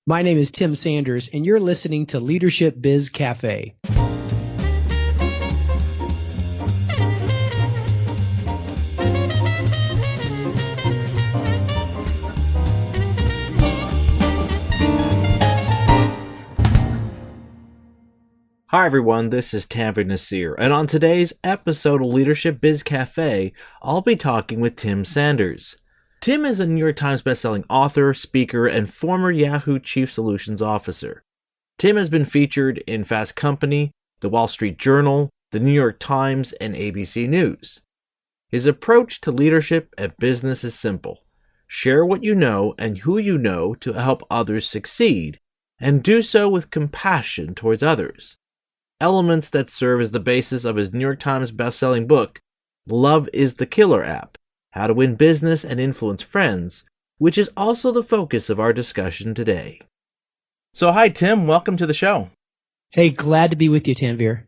My name is Tim Sanders, and you're listening to Leadership Biz Cafe. Hi everyone, this is Tanvir Nasir, and on today's episode of Leadership Biz Cafe, I'll be talking with Tim Sanders. Tim is a New York Times bestselling author, speaker, and former Yahoo Chief Solutions Officer. Tim has been featured in Fast Company, The Wall Street Journal, The New York Times, and ABC News. His approach to leadership and business is simple. Share what you know and who you know to help others succeed, and do so with compassion towards others. Elements that serve as the basis of his New York Times bestselling book, Love is the Killer App, How to Win Business and Influence Friends, which is also the focus of our discussion today. So hi Tim, welcome to the show. Hey, glad to be with you, Tanvir.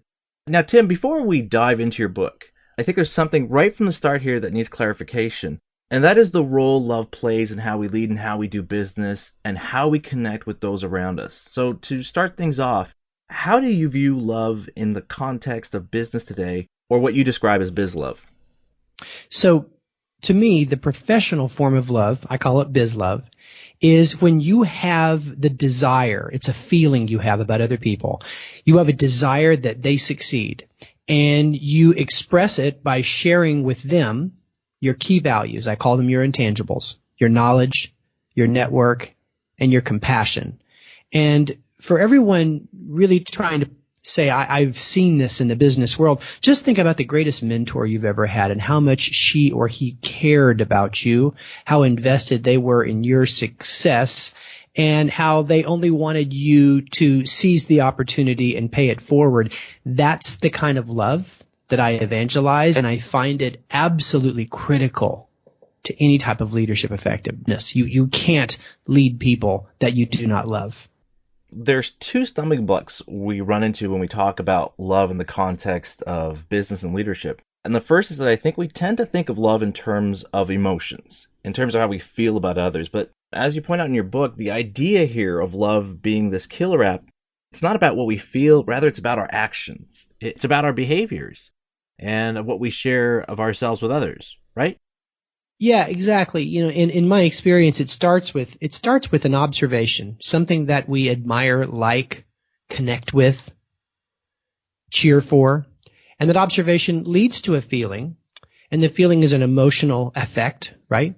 Now Tim, before we dive into your book, I think there's something right from the start here that needs clarification, and that is the role love plays in how we lead and how we do business and how we connect with those around us. So to start things off, how do you view love in the context of business today, or what you describe as Bizlove? So, to me, the professional form of love, I call it Bizlove, is when you have the desire, it's a feeling you have about other people. You have a desire that they succeed, and you express it by sharing with them your key values. I call them your intangibles, your knowledge, your network, and your compassion. And for everyone really trying to say, I've seen this in the business world, just think about the greatest mentor you've ever had and how much she or he cared about you, how invested they were in your success, and how they only wanted you to seize the opportunity and pay it forward. That's the kind of love that I evangelize, and I find it absolutely critical to any type of leadership effectiveness. You can't lead people that you do not love. There's two stumbling blocks we run into when we talk about love in the context of business and leadership. And the first is that I think we tend to think of love in terms of emotions, in terms of how we feel about others. But as you point out in your book, the idea here of love being this killer app, it's not about what we feel, rather it's about our actions. It's about our behaviors and what we share of ourselves with others, right? Yeah, exactly. You know, in my experience, it starts with an observation, something that we admire, like, connect with, cheer for, and that observation leads to a feeling, and the feeling is an emotional effect, right?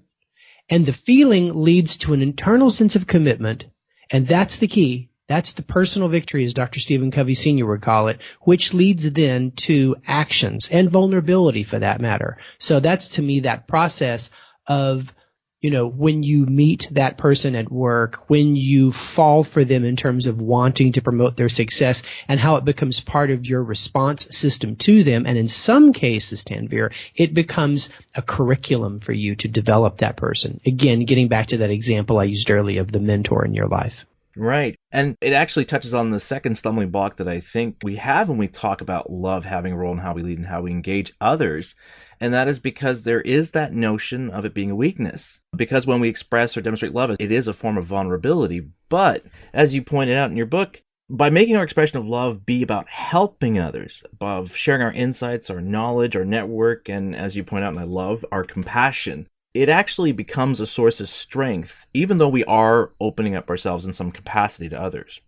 And the feeling leads to an internal sense of commitment, and that's the key. That's the personal victory, as Dr. Stephen Covey Sr. would call it, which leads then to actions and vulnerability for that matter. So that's, to me, that process of, when you meet that person at work, when you fall for them in terms of wanting to promote their success, and how it becomes part of your response system to them. And in some cases, Tanvir, it becomes a curriculum for you to develop that person. Again, getting back to that example I used earlier of the mentor in your life. Right. And it actually touches on the second stumbling block that I think we have when we talk about love having a role in how we lead and how we engage others. And that is because there is that notion of it being a weakness. Because when we express or demonstrate love, it is a form of vulnerability. But as you pointed out in your book, by making our expression of love be about helping others, of sharing our insights, our knowledge, our network, and as you point out, and I love, our compassion, it actually becomes a source of strength, even though we are opening up ourselves in some capacity to others.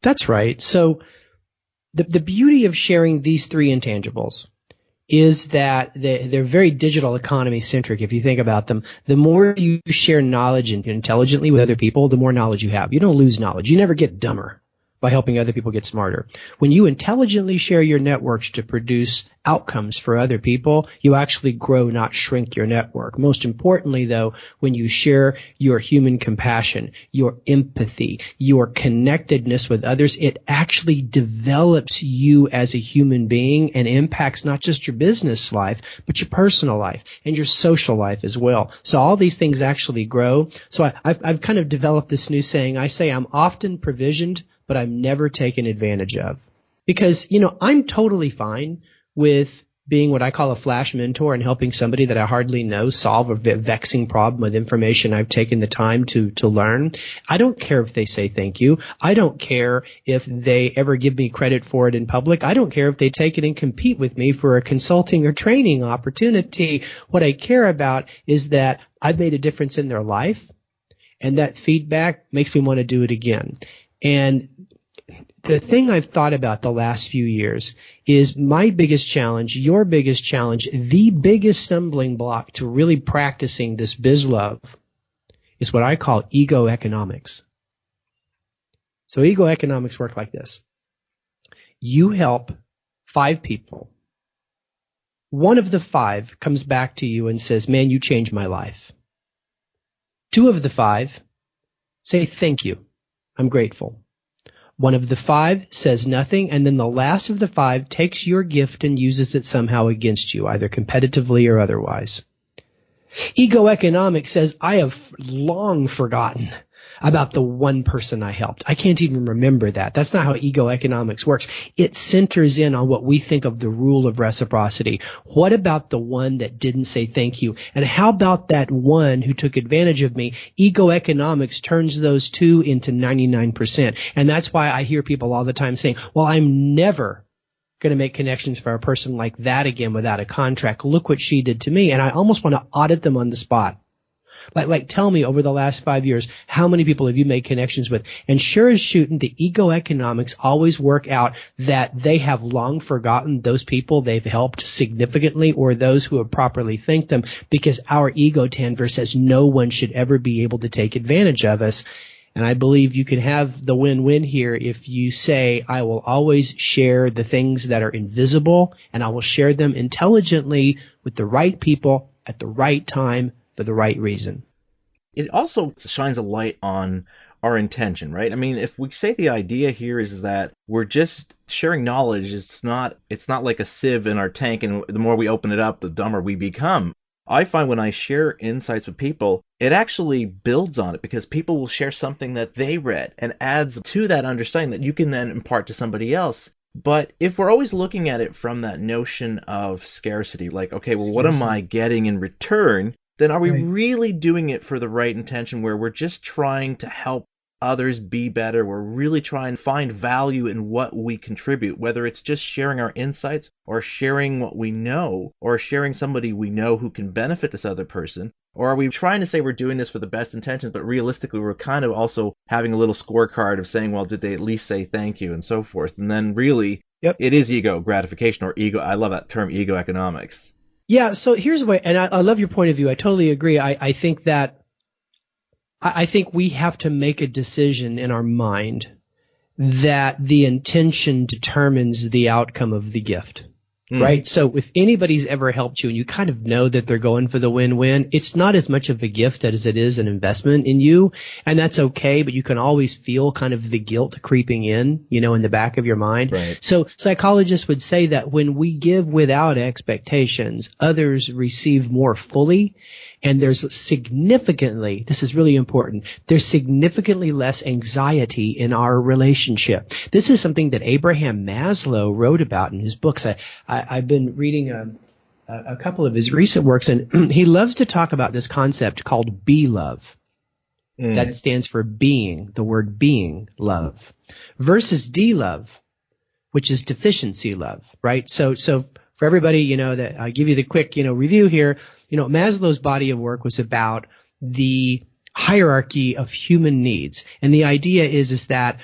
That's right. So the beauty of sharing these three intangibles is that they're very digital economy centric. If you think about them, the more you share knowledge intelligently with other people, the more knowledge you have. You don't lose knowledge. You never get dumber by helping other people get smarter. When you intelligently share your networks to produce outcomes for other people, you actually grow, not shrink your network. Most importantly, though, when you share your human compassion, your empathy, your connectedness with others, it actually develops you as a human being and impacts not just your business life, but your personal life and your social life as well. So all these things actually grow. So I've kind of developed this new saying. I say I'm often provisioned, but I'm never taken advantage of. Because, I'm totally fine with being what I call a flash mentor and helping somebody that I hardly know solve a vexing problem with information I've taken the time to learn. I don't care if they say thank you. I don't care if they ever give me credit for it in public. I don't care if they take it and compete with me for a consulting or training opportunity. What I care about is that I've made a difference in their life, and that feedback makes me want to do it again. And the thing I've thought about the last few years is my biggest challenge, your biggest challenge, the biggest stumbling block to really practicing this Bizlove is what I call ego economics. So ego economics work like this. You help 5 people. One of the 5 comes back to you and says, man, you changed my life. 2 of the 5 say, thank you. I'm grateful. One of the 5 says nothing, and then the last of the 5 takes your gift and uses it somehow against you, either competitively or otherwise. Ego economics says, I have long forgotten about the one person I helped. I can't even remember that. That's not how ego economics works. It centers in on what we think of the rule of reciprocity. What about the one that didn't say thank you? And how about that one who took advantage of me? Ego economics turns those 2 into 99%. And that's why I hear people all the time saying, well, I'm never going to make connections for a person like that again without a contract. Look what she did to me. And I almost want to audit them on the spot. Like, tell me over the last 5 years, how many people have you made connections with? And sure as shooting, the ego economics always work out that they have long forgotten those people they've helped significantly or those who have properly thanked them, because our ego, Tanver, says no one should ever be able to take advantage of us. And I believe you can have the win-win here if you say, I will always share the things that are invisible, and I will share them intelligently with the right people at the right time for the right reason. It also shines a light on our intention, right? I mean, if we say the idea here is that we're just sharing knowledge, it's not like a sieve in our tank, and the more we open it up, the dumber we become. I find when I share insights with people, it actually builds on it, because people will share something that they read and adds to that understanding that you can then impart to somebody else. But if we're always looking at it from that notion of scarcity, like, okay, well, what am I getting in return? Then are we really doing it for the right intention, where we're just trying to help others be better? We're really trying to find value in what we contribute, whether it's just sharing our insights or sharing what we know or sharing somebody we know who can benefit this other person. Or are we trying to say we're doing this for the best intentions, but realistically we're kind of also having a little scorecard of saying, well, did they at least say thank you and so forth? And then really, it is ego gratification, or ego. I love that term, ego economics. Yeah, so here's the way, and I love your point of view. I totally agree. I think we have to make a decision in our mind that the intention determines the outcome of the gift, right? So if anybody's ever helped you and you kind of know that they're going for the win-win, it's not as much of a gift as it is an investment in you, and that's okay, but you can always feel kind of the guilt creeping in, in the back of your mind. Right. So psychologists would say that when we give without expectations, others receive more fully. And there's significantly, this is really important, there's significantly less anxiety in our relationship. This is something that Abraham Maslow wrote about in his books. I've been reading a couple of his recent works, and he loves to talk about this concept called be-love. That stands for being, the word being, love, versus de-love, which is deficiency love, right? So for everybody, that I give you the quick, review here. Maslow's body of work was about the hierarchy of human needs. And the idea is that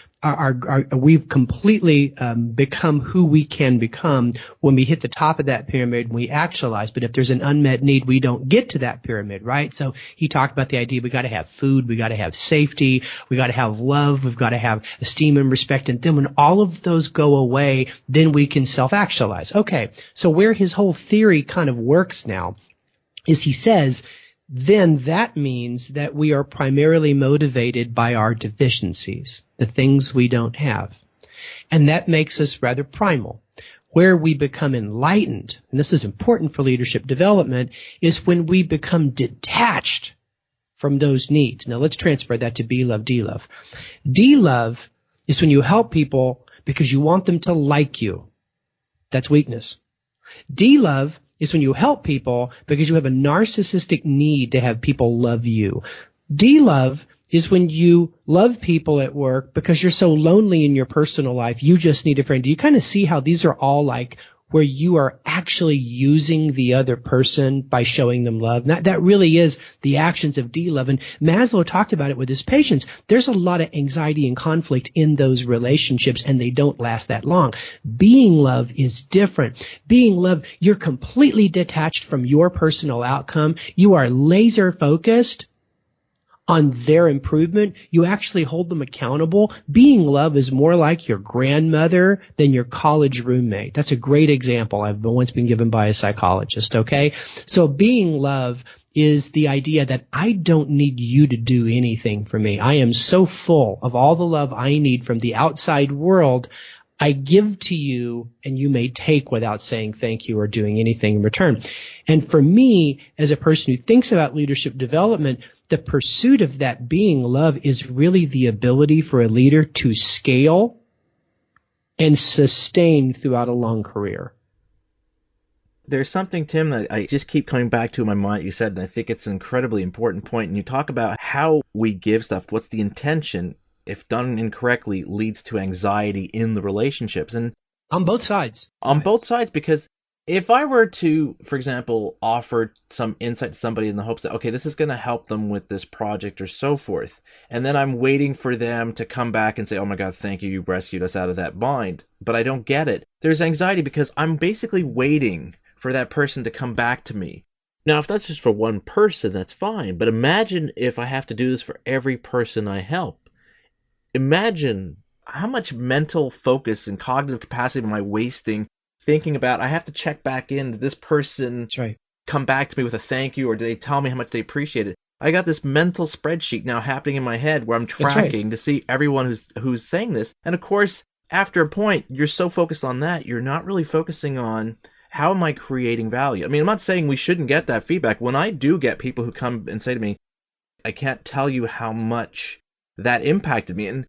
we've completely become who we can become when we hit the top of that pyramid and we actualize. But if there's an unmet need, we don't get to that pyramid, right? So he talked about the idea we got to have food, we got to have safety, we got to have love, we've got to have esteem and respect. And then when all of those go away, then we can self-actualize. Okay, so where his whole theory kind of works now is he says, then that means that we are primarily motivated by our deficiencies, the things we don't have. And that makes us rather primal. Where we become enlightened, and this is important for leadership development, is when we become detached from those needs. Now let's transfer that to be-love, de-love. De-love is when you help people because you want them to like you. That's weakness. D love is when you help people because you have a narcissistic need to have people love you. D love is when you love people at work because you're so lonely in your personal life, you just need a friend. Do you kind of see how these are all like where you are actually using the other person by showing them love? That really is the actions of D love. And Maslow talked about it with his patients. There's a lot of anxiety and conflict in those relationships, and they don't last that long. Being love is different. Being love, you're completely detached from your personal outcome. You are laser focused on their improvement. You actually hold them accountable. Being love is more like your grandmother than your college roommate. That's a great example I've once been given by a psychologist, okay? So being love is the idea that I don't need you to do anything for me. I am so full of all the love I need from the outside world. I give to you, and you may take without saying thank you or doing anything in return. And for me, as a person who thinks about leadership development, the pursuit of that being love is really the ability for a leader to scale and sustain throughout a long career. There's something, Tim, that I just keep coming back to in my mind. You said, and I think it's an incredibly important point. And you talk about how we give stuff. What's the intention, if done incorrectly, leads to anxiety in the relationships. And on both sides. On both sides, because if I were to, for example, offer some insight to somebody in the hopes that, okay, this is going to help them with this project or so forth, and then I'm waiting for them to come back and say, oh my God, thank you, you rescued us out of that bind, but I don't get it. There's anxiety because I'm basically waiting for that person to come back to me. Now, if that's just for one person, that's fine, but imagine if I have to do this for every person I help. Imagine how much mental focus and cognitive capacity am I wasting thinking about, I have to check back in. Did this person That's right. come back to me with a thank you, or did they tell me how much they appreciate it? I got this mental spreadsheet now happening in my head where I'm tracking to see everyone who's saying this. And of course, after a point, you're so focused on that, you're not really focusing on how am I creating value. I mean, I'm not saying we shouldn't get that feedback. When I do get people who come and say to me, I can't tell you how much that impacted me. And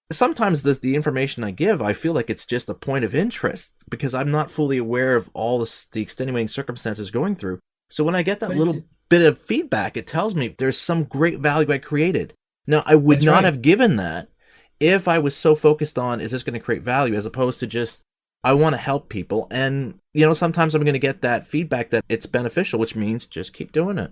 sometimes the information I give, I feel like it's just a point of interest because I'm not fully aware of all the extenuating circumstances going through. So when I get that little bit of feedback, it tells me there's some great value I created. Now, I would not have given that if I was so focused on, is this going to create value, as opposed to just, I want to help people. And, sometimes I'm going to get that feedback that it's beneficial, which means just keep doing it.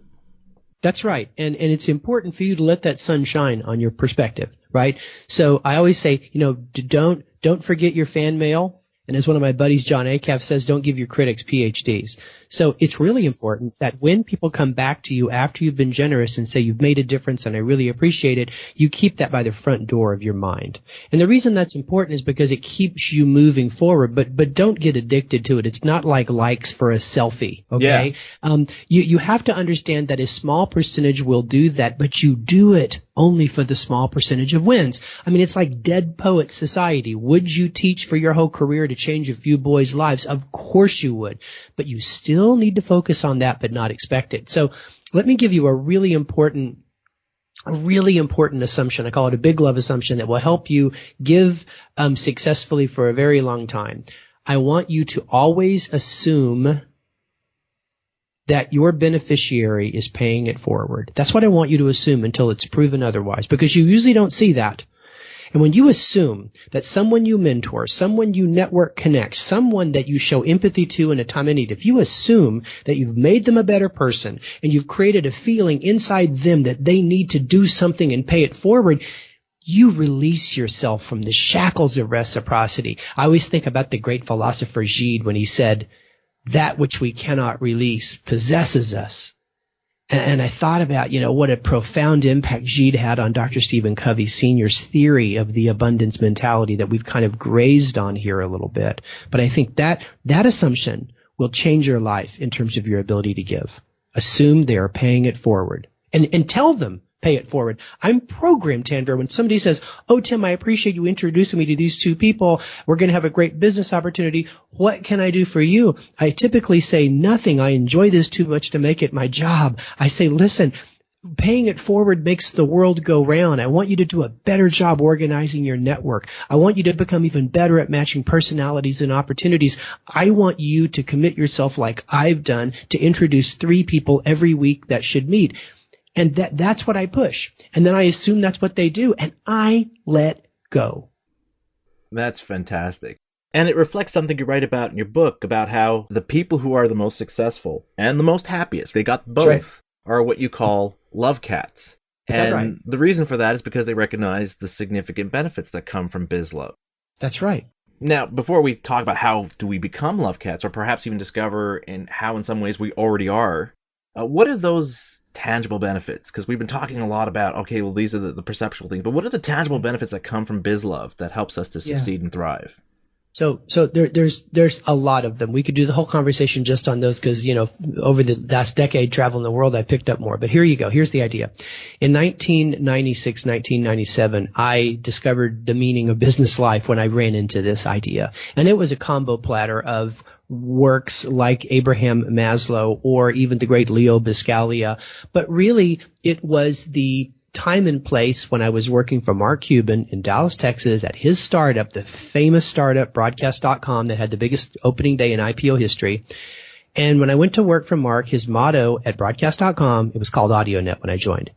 That's right. And it's important for you to let that sun shine on your perspective, right? So I always say, don't forget your fan mail. And as one of my buddies, John Acuff, says, don't give your critics PhDs. So it's really important that when people come back to you after you've been generous and say you've made a difference and I really appreciate it, you keep that by the front door of your mind. And the reason that's important is because it keeps you moving forward, but don't get addicted to it. It's not like likes for a selfie, okay? Yeah. You have to understand that a small percentage will do that, but you do it only for the small percentage of wins. I mean, it's like Dead Poets Society. Would you teach for your whole career to change a few boys' lives? Of course you would, but you still need to focus on that, but not expect it. So let me give you a really important assumption. I call it a big love assumption that will help you give successfully for a very long time. I want you to always assume that your beneficiary is paying it forward. That's what I want you to assume until it's proven otherwise, because you usually don't see that. And when you assume that someone you mentor, someone you network connect, someone that you show empathy to in a time of need, if you assume that you've made them a better person and you've created a feeling inside them that they need to do something and pay it forward, you release yourself from the shackles of reciprocity. I always think about the great philosopher Gide when he said, that which we cannot release possesses us. And I thought about, what a profound impact Gide had on Dr. Stephen Covey Sr.'s theory of the abundance mentality that we've kind of grazed on here a little bit. But I think that assumption will change your life in terms of your ability to give. Assume they are paying it forward. And tell them, pay it forward. I'm programmed, Tanvir, when somebody says, oh, Tim, I appreciate you introducing me to these two people. We're going to have a great business opportunity. What can I do for you? I typically say nothing. I enjoy this too much to make it my job. I say, listen, paying it forward makes the world go round. I want you to do a better job organizing your network. I want you to become even better at matching personalities and opportunities. I want you to commit yourself like I've done to introduce 3 people every week that should meet. And that's what I push. And then I assume that's what they do. And I let go. That's fantastic. And it reflects something you write about in your book about how the people who are the most successful and the most happiest, they got both, right, are what you call love cats. And right, the reason for that is because they recognize the significant benefits that come from Bizlove. That's right. Now, before we talk about how do we become love cats, or perhaps even discover how in some ways we already are, what are those tangible benefits? Because we've been talking a lot about, okay, well, these are the perceptual things, but what are the tangible benefits that come from Bizlove that helps us to succeed and thrive? So there's a lot of them. We could do the whole conversation just on those because, over the last decade traveling the world, I picked up more. But here you go. Here's the idea. In 1996, 1997, I discovered the meaning of business life when I ran into this idea. And it was a combo platter of works like Abraham Maslow or even the great Leo Buscaglia. But really, it was the time and place when I was working for Mark Cuban in Dallas, Texas at his startup, the famous startup broadcast.com that had the biggest opening day in IPO history. And when I went to work for Mark, his motto at broadcast.com, it was called AudioNet when I joined,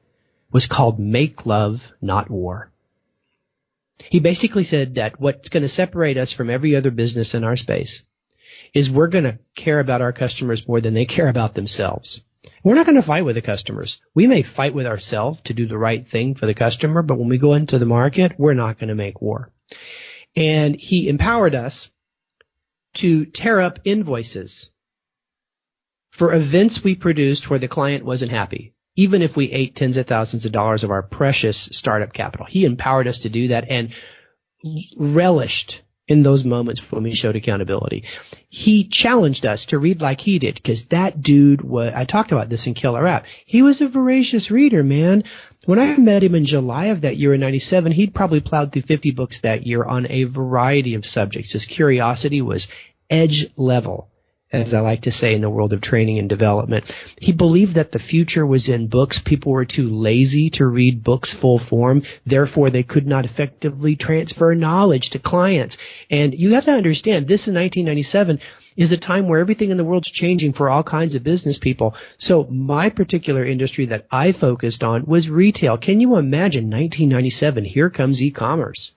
was called Make Love, Not War. He basically said that what's going to separate us from every other business in our space is we're going to care about our customers more than they care about themselves. We're not going to fight with the customers. We may fight with ourselves to do the right thing for the customer, but when we go into the market, we're not going to make war. And he empowered us to tear up invoices for events we produced where the client wasn't happy, even if we ate tens of thousands of dollars of our precious startup capital. He empowered us to do that and relished in those moments when we showed accountability. He challenged us to read like he did because that dude was, I talked about this in Killer App. He was a voracious reader, man. When I met him in July of that year in 97, he'd probably plowed through 50 books that year on a variety of subjects. His curiosity was edge level, as I like to say in the world of training and development. He believed that the future was in books. People were too lazy to read books full form. Therefore, they could not effectively transfer knowledge to clients. And you have to understand, this in 1997 is a time where everything in the world's changing for all kinds of business people. So my particular industry that I focused on was retail. Can you imagine 1997? Here comes e-commerce.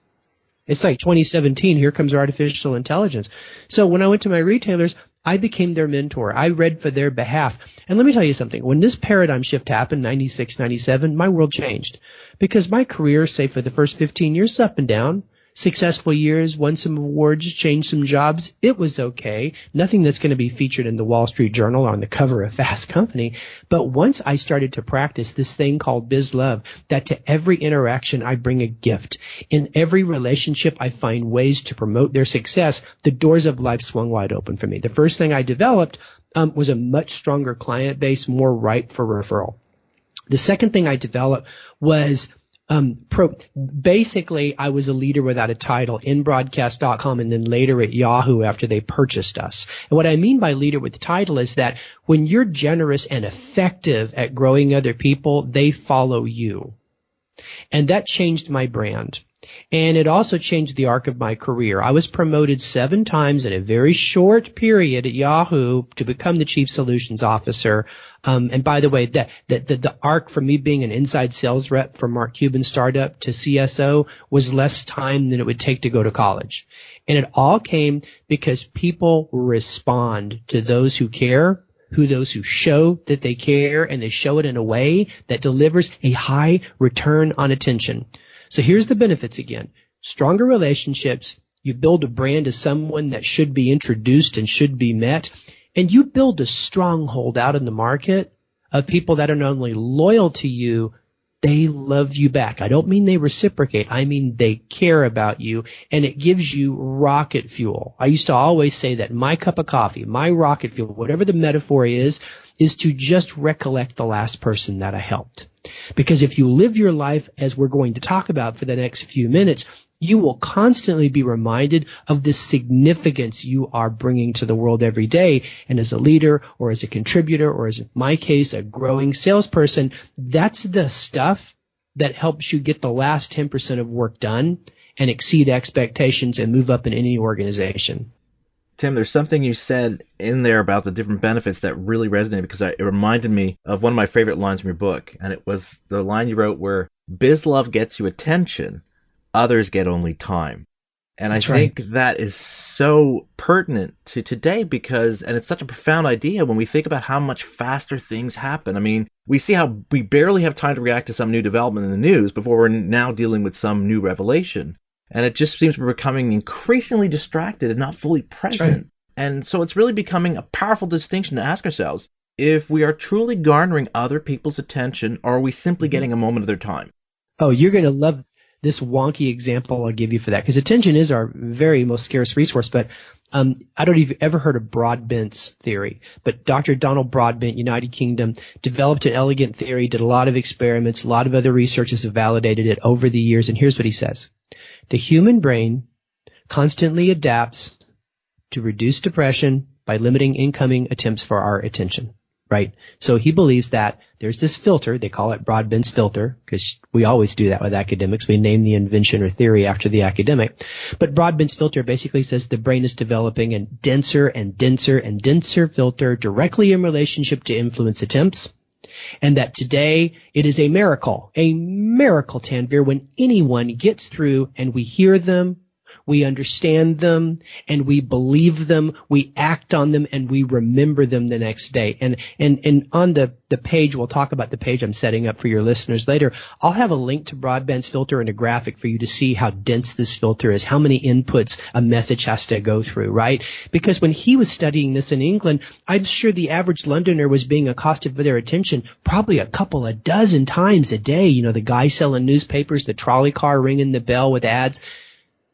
It's like 2017. Here comes artificial intelligence. So when I went to my retailers, I became their mentor. I read for their behalf. And let me tell you something. When this paradigm shift happened, 96, 97, my world changed. Because my career, say for the first 15 years, up and down. Successful years, won some awards, changed some jobs. It was okay. Nothing that's going to be featured in the Wall Street Journal or on the cover of Fast Company. But once I started to practice this thing called Bizlove, that to every interaction I bring a gift. In every relationship I find ways to promote their success, the doors of life swung wide open for me. The first thing I developed was a much stronger client base, more ripe for referral. The second thing I developed was basically, I was a leader without a title in broadcast.com and then later at Yahoo after they purchased us. And what I mean by leader with title is that when you're generous and effective at growing other people, they follow you. And that changed my brand. And it also changed the arc of my career. I was promoted 7 times in a very short period at Yahoo to become the Chief Solutions Officer. And by the way, the arc from me being an inside sales rep for Mark Cuban's startup to CSO was less time than it would take to go to college. And it all came because people respond to those who care, those who show that they care, and they show it in a way that delivers a high return on attention. So here's the benefits again. Stronger relationships. You build a brand as someone that should be introduced and should be met. And you build a stronghold out in the market of people that are not only loyal to you, they love you back. I don't mean they reciprocate. I mean they care about you, and it gives you rocket fuel. I used to always say that my cup of coffee, my rocket fuel, whatever the metaphor is to just recollect the last person that I helped. Because if you live your life as we're going to talk about for the next few minutes, you will constantly be reminded of the significance you are bringing to the world every day. And as a leader or as a contributor or as in my case, a growing salesperson, that's the stuff that helps you get the last 10% of work done and exceed expectations and move up in any organization. Tim, there's something you said in there about the different benefits that really resonated because it reminded me of one of my favorite lines from your book. And it was the line you wrote where Bizlove gets you attention, others get only time. And That's I think that is so pertinent to today because, and it's such a profound idea when we think about how much faster things happen. I mean, we see how we barely have time to react to some new development in the news before we're now dealing with some new revelation. And it just seems we're becoming increasingly distracted and not fully present. Right. And so it's really becoming a powerful distinction to ask ourselves if we are truly garnering other people's attention or are we simply getting a moment of their time? Oh, you're going to love this wonky example I'll give you for that because attention is our very most scarce resource. But I don't know if you've ever heard of Broadbent's theory, but Dr. Donald Broadbent, United Kingdom, developed an elegant theory, did a lot of experiments, a lot of other researchers have validated it over the years. And here's what he says. The human brain constantly adapts to reduce depression by limiting incoming attempts for our attention, right? So he believes that there's this filter, they call it Broadbent's filter, because we always do that with academics. We name the invention or theory after the academic. But Broadbent's filter basically says the brain is developing a denser and denser and denser filter directly in relationship to influence attempts. And that today it is a miracle, Tanvir, when anyone gets through and we hear them, we understand them, and we believe them, we act on them, and we remember them the next day. And on the page, we'll talk about the page I'm setting up for your listeners later. I'll have a link to Broadbent's filter and a graphic for you to see how dense this filter is, how many inputs a message has to go through, right? Because when he was studying this in England, I'm sure the average Londoner was being accosted for their attention probably a couple of dozen times a day. You know, the guy selling newspapers, the trolley car ringing the bell with ads.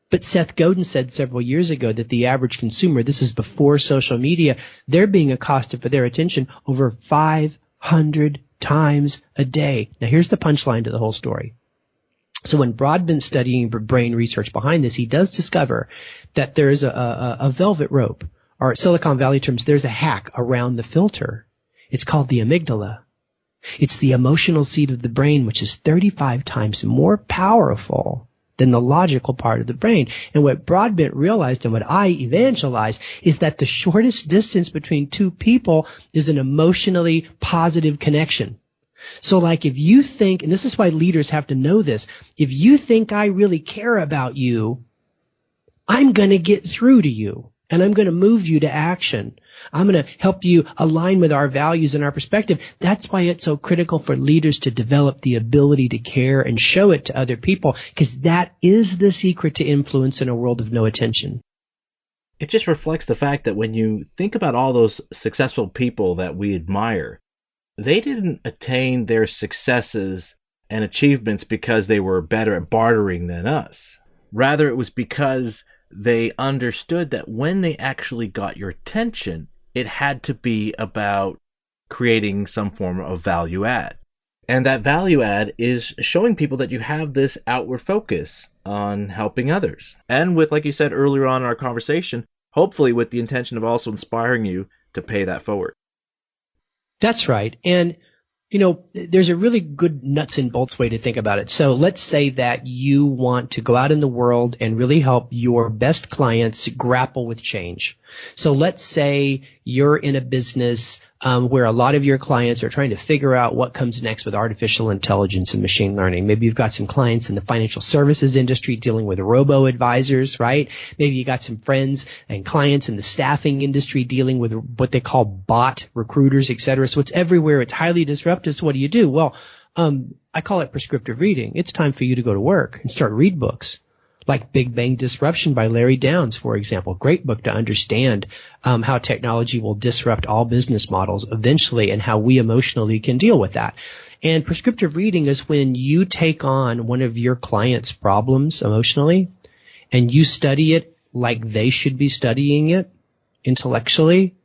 But Seth Godin said several years ago that the average consumer, this is before social media, they're being accosted for their attention over 500 times a day. Now here's the punchline to the whole story. So when Broadbent's studying brain research behind this, he does discover that there's a velvet rope, or Silicon Valley terms, there's a hack around the filter. It's called the amygdala. It's the emotional seat of the brain, which is 35 times more powerful than the logical part of the brain. And what Broadbent realized and what I evangelized is that the shortest distance between two people is an emotionally positive connection. So like if you think, and this is why leaders have to know this, if you think I really care about you, I'm going to get through to you and I'm going to move you to action. I'm going to help you align with our values and our perspective. That's why it's so critical for leaders to develop the ability to care and show it to other people, because that is the secret to influence in a world of no attention. It just reflects the fact that when you think about all those successful people that we admire, they didn't attain their successes and achievements because they were better at bartering than us. Rather, it was because they understood that when they actually got your attention, it had to be about creating some form of value add. And that value add is showing people that you have this outward focus on helping others. And with, like you said earlier on in our conversation, hopefully with the intention of also inspiring you to pay that forward. That's right. And you know, there's a really good nuts and bolts way to think about it. So let's say that you want to go out in the world and really help your best clients grapple with change. So let's say you're in a business where a lot of your clients are trying to figure out what comes next with artificial intelligence and machine learning. Maybe you've got some clients in the financial services industry dealing with robo-advisors, right? Maybe you got some friends and clients in the staffing industry dealing with what they call bot recruiters, et cetera. So it's everywhere. It's highly disruptive. So what do you do? Well, I call it prescriptive reading. It's time for you to go to work and start read books. Like Big Bang Disruption by Larry Downs, for example. Great book to understand how technology will disrupt all business models eventually and how we emotionally can deal with that. And prescriptive reading is when you take on one of your clients' problems emotionally and you study it like they should be studying it intellectually.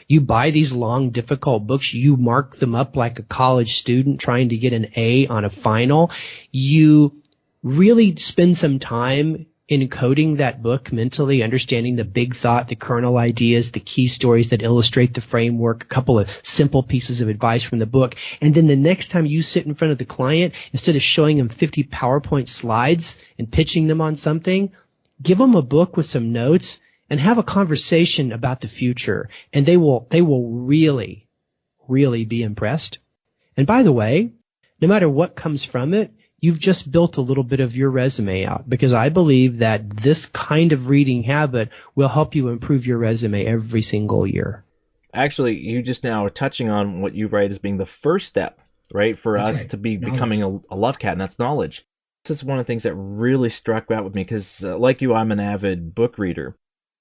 You buy these long, difficult books. You mark them up like a college student trying to get an A on a final. You really spend some time encoding that book mentally, understanding the big thought, the kernel ideas, the key stories that illustrate the framework, a couple of simple pieces of advice from the book. And then the next time you sit in front of the client, instead of showing them 50 PowerPoint slides and pitching them on something, give them a book with some notes and have a conversation about the future. And they will really, really be impressed. And by the way, no matter what comes from it, you've just built a little bit of your resume out, because I believe that this kind of reading habit will help you improve your resume every single year. Actually, you just now are touching on what you write as being the first step, right, for us to be becoming a love cat, and that's knowledge. This is one of the things that really struck out with me because, like you, I'm an avid book reader.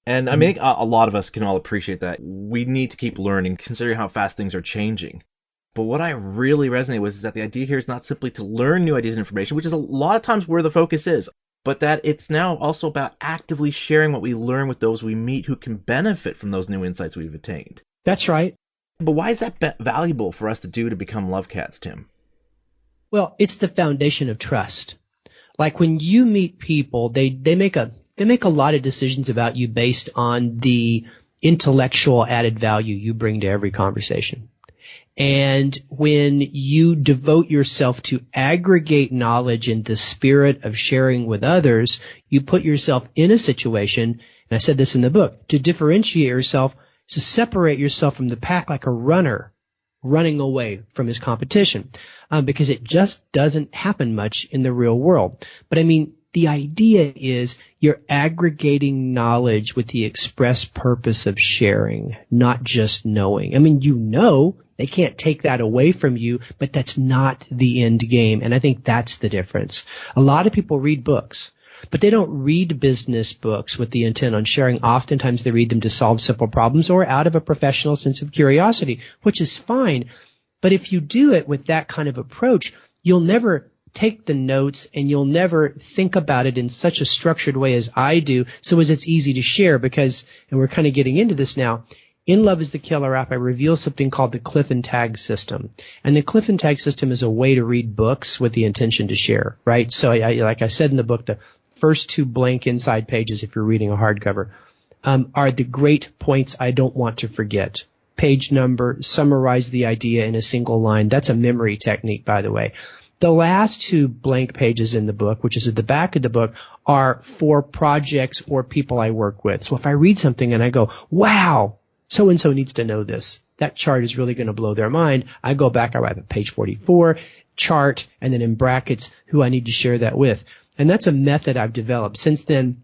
And I mean, a lot of us can all appreciate that. We need to keep learning, considering how fast things are changing. But what I really resonate with is that the idea here is not simply to learn new ideas and information, which is a lot of times where the focus is, but that it's now also about actively sharing what we learn with those we meet who can benefit from those new insights we've attained. That's right. But why is that valuable for us to do to become love cats, Tim? Well, it's the foundation of trust. Like when you meet people, they make a lot of decisions about you based on the intellectual added value you bring to every conversation. And when you devote yourself to aggregate knowledge in the spirit of sharing with others, you put yourself in a situation, and I said this in the book, to differentiate yourself, to separate yourself from the pack like a runner running away from his competition, because it just doesn't happen much in the real world. But I mean, the idea is you're aggregating knowledge with the express purpose of sharing, not just knowing. I mean, they can't take that away from you, but that's not the end game. And I think that's the difference. A lot of people read books, but they don't read business books with the intent on sharing. Oftentimes they read them to solve simple problems or out of a professional sense of curiosity, which is fine. But if you do it with that kind of approach, you'll never take the notes and you'll never think about it in such a structured way as I do, so as it's easy to share because, and we're kind of getting into this now, in Love is the Killer app, I reveal something called the Cliff and Tag system. And the Cliff and Tag system is a way to read books with the intention to share, right? So like I said in the book, the first 2 blank inside pages, if you're reading a hardcover, are the great points I don't want to forget. Page number, summarize the idea in a single line. That's a memory technique, by the way. The last 2 blank pages in the book, which is at the back of the book, are for projects or people I work with. So if I read something and I go, wow, so-and-so needs to know this, that chart is really going to blow their mind, I go back, I write page 44, chart, and then in brackets, who I need to share that with. And that's a method I've developed. Since then,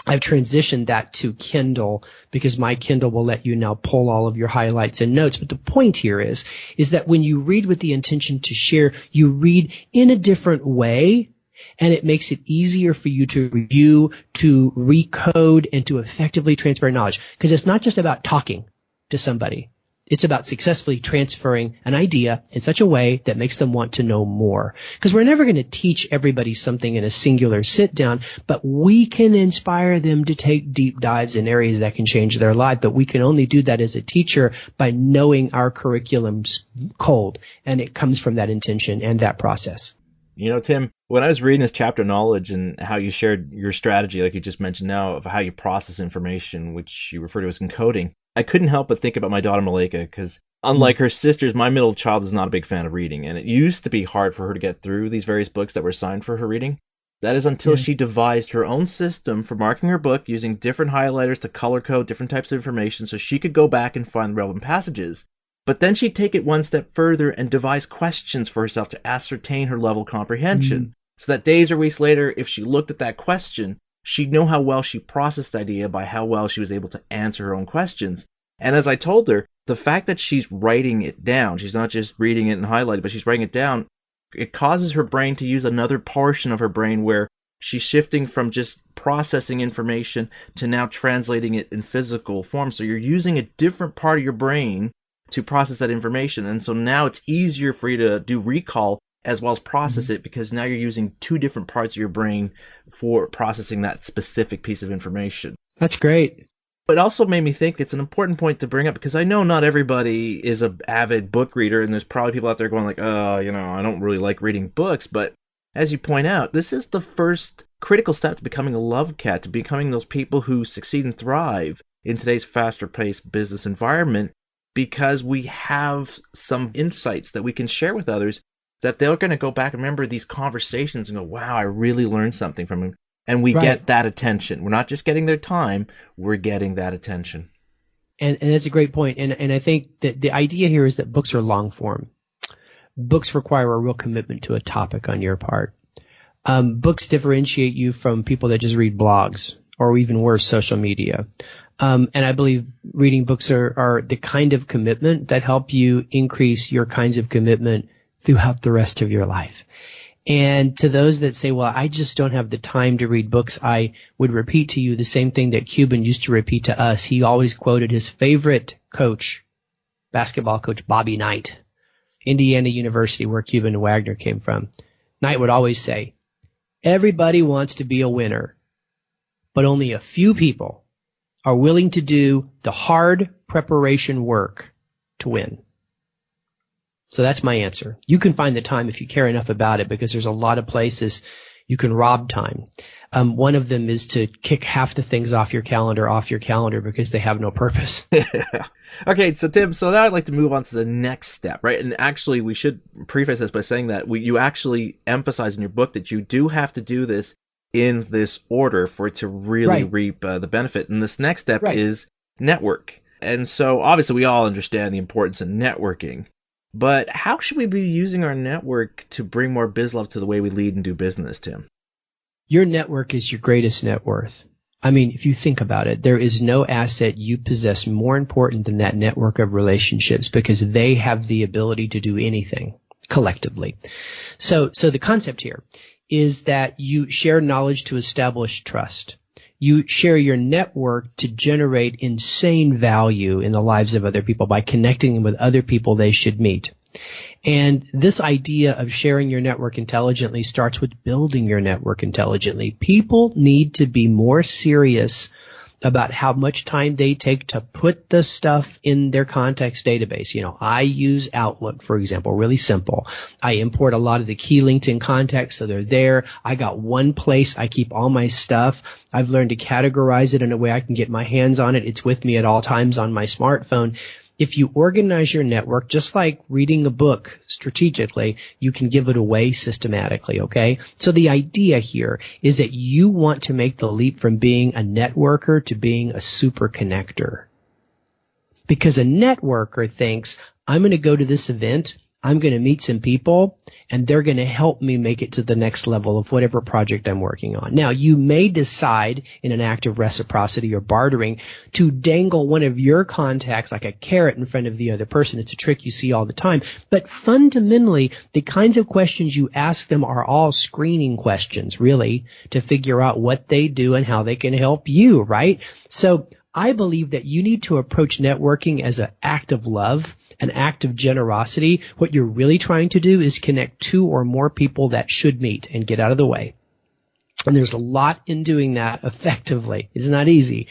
I've transitioned that to Kindle because my Kindle will let you now pull all of your highlights and notes. But the point here is that when you read with the intention to share, you read in a different way, and it makes it easier for you to review, to recode, and to effectively transfer knowledge. Because it's not just about talking to somebody. It's about successfully transferring an idea in such a way that makes them want to know more. Because we're never going to teach everybody something in a singular sit down, but we can inspire them to take deep dives in areas that can change their life. But we can only do that as a teacher by knowing our curriculum's cold. And it comes from that intention and that process. You know, Tim, when I was reading this chapter on knowledge and how you shared your strategy, like you just mentioned now, of how you process information, which you refer to as encoding, I couldn't help but think about my daughter Malika, because unlike her sisters, my middle child is not a big fan of reading, and it used to be hard for her to get through these various books that were assigned for her reading. That is until she devised her own system for marking her book using different highlighters to color code different types of information so she could go back and find relevant passages. But then she'd take it one step further and devise questions for herself to ascertain her level of comprehension. So that days or weeks later, if she looked at that question, she'd know how well she processed the idea by how well she was able to answer her own questions. And as I told her, the fact that she's writing it down, she's not just reading it and highlighting, but she's writing it down, it causes her brain to use another portion of her brain where she's shifting from just processing information to now translating it in physical form. So you're using a different part of your brain to process that information. And so now it's easier for you to do recall as well as process it, because now you're using 2 different parts of your brain for processing that specific piece of information. That's great. But it also made me think it's an important point to bring up, because I know not everybody is an avid book reader, and there's probably people out there going like, oh, I don't really like reading books. But as you point out, this is the first critical step to becoming a love cat, to becoming those people who succeed and thrive in today's faster paced business environment, because we have some insights that we can share with others that they're going to go back and remember these conversations and go, wow, I really learned something from him. And we get that attention. We're not just getting their time, we're getting that attention. And that's a great point. And I think that the idea here is that books are long form. Books require a real commitment to a topic on your part. Books differentiate you from people that just read blogs or even worse, social media. And I believe reading books are the kind of commitment that help you increase your kinds of commitment throughout the rest of your life. And to those that say, well, I just don't have the time to read books, I would repeat to you the same thing that Cuban used to repeat to us. He always quoted his favorite coach, basketball coach Bobby Knight, Indiana University, where Cuban and Wagner came from. Knight would always say, everybody wants to be a winner, but only a few people are willing to do the hard preparation work to win. So that's my answer. You can find the time if you care enough about it, because there's a lot of places you can rob time. One of them is to kick half the things off your calendar because they have no purpose. Okay, so Tim, so now I'd like to move on to the next step, right? And actually, we should preface this by saying that you actually emphasize in your book that you do have to do this in this order for it to really reap the benefit. And this next step is network. And so obviously we all understand the importance of networking. But how should we be using our network to bring more Bizlove to the way we lead and do business, Tim? Your network is your greatest net worth. I mean, if you think about it, there is no asset you possess more important than that network of relationships, because they have the ability to do anything collectively. So the concept here is that you share knowledge to establish trust. You share your network to generate insane value in the lives of other people by connecting them with other people they should meet. And this idea of sharing your network intelligently starts with building your network intelligently. People need to be more serious about how much time they take to put the stuff in their contacts database. You know, I use Outlook, for example, really simple. I import a lot of the key LinkedIn contacts so they're there. I got one place I keep all my stuff. I've learned to categorize it in a way I can get my hands on it. It's with me at all times on my smartphone. If you organize your network, just like reading a book strategically, you can give it away systematically, okay? So the idea here is that you want to make the leap from being a networker to being a super connector. Because a networker thinks, I'm going to go to this event, I'm going to meet some people, and they're going to help me make it to the next level of whatever project I'm working on. Now, you may decide in an act of reciprocity or bartering to dangle one of your contacts like a carrot in front of the other person. It's a trick you see all the time. But fundamentally, the kinds of questions you ask them are all screening questions, really, to figure out what they do and how they can help you, right? So I believe that you need to approach networking as an act of love, an act of generosity. What you're really trying to do is connect two or more people that should meet and get out of the way. And there's a lot in doing that effectively. It's not easy.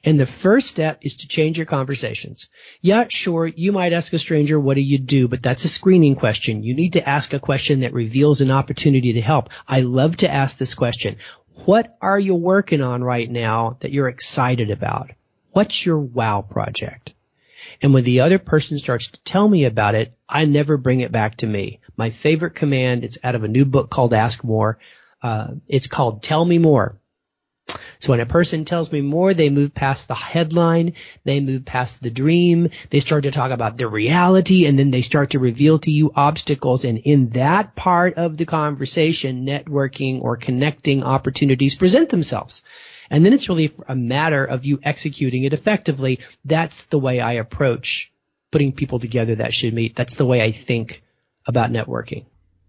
And the first step is to change your conversations. Yeah, sure, you might ask a stranger, what do you do? But that's a screening question. You need to ask a question that reveals an opportunity to help. I love to ask this question. What are you working on right now that you're excited about? What's your wow project? And when the other person starts to tell me about it, I never bring it back to me. My favorite command is out of a new book called Ask More. It's called Tell Me More. So when a person tells me more, they move past the headline, they move past the dream, they start to talk about the reality, and then they start to reveal to you obstacles. And in that part of the conversation, networking or connecting opportunities present themselves. And then it's really a matter of you executing it effectively. That's the way I approach putting people together that should meet. That's the way I think about networking.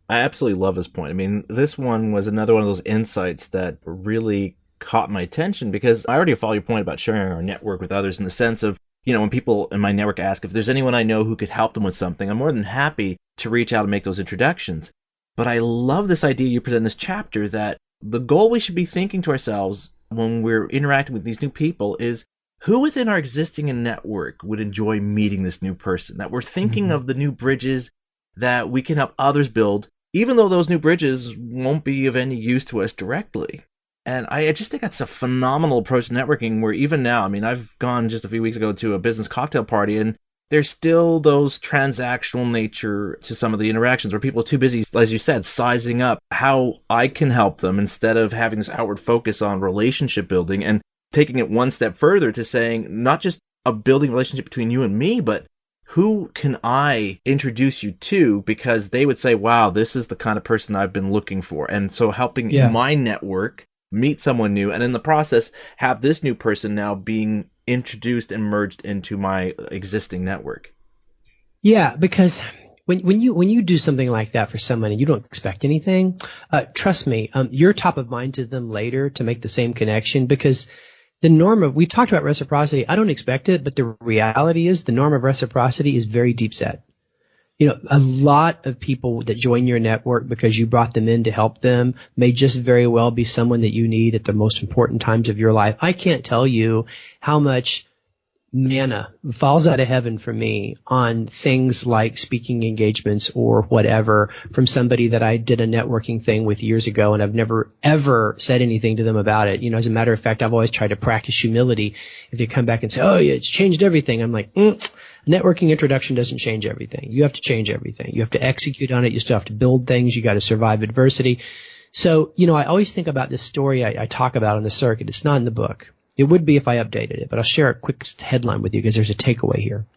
I absolutely love this point. I mean, this one was another one of those insights that really caught my attention, because I already follow your point about sharing our network with others in the sense of, you know, when people in my network ask if there's anyone I know who could help them with something, I'm more than happy to reach out and make those introductions. But I love this idea you present in this chapter that the goal we should be thinking to ourselves when we're interacting with these new people is, who within our existing network would enjoy meeting this new person? That we're thinking of the new bridges that we can help others build even though those new bridges won't be of any use to us directly. And I just think that's a phenomenal approach to networking, where even now, I mean, I've gone just a few weeks ago to a business cocktail party, and there's still those transactional nature to some of the interactions where people are too busy, as you said, sizing up how I can help them instead of having this outward focus on relationship building and taking it one step further to saying not just a building relationship between you and me, but who can I introduce you to, because they would say, wow, this is the kind of person I've been looking for. And so helping my network meet someone new, and in the process have this new person now being introduced and merged into my existing network. Yeah, because when you do something like that for someone and you don't expect anything, trust me, you're top of mind to them later to make the same connection, because the norm of, we talked about reciprocity. I don't expect it, but the reality is the norm of reciprocity is very deep set. You know, a lot of people that join your network because you brought them in to help them may just very well be someone that you need at the most important times of your life. I can't tell you how much manna falls out of heaven for me on things like speaking engagements or whatever from somebody that I did a networking thing with years ago, and I've never ever said anything to them about it. You know, as a matter of fact, I've always tried to practice humility. If they come back and say, oh yeah, it's changed everything, I'm like, networking introduction doesn't change everything. You have to change everything. You have to execute on it. You still have to build things. You got to survive adversity. So, you know, I always think about this story I talk about on the circuit. It's not in the book. It would be if I updated it, but I'll share a quick headline with you because there's a takeaway here.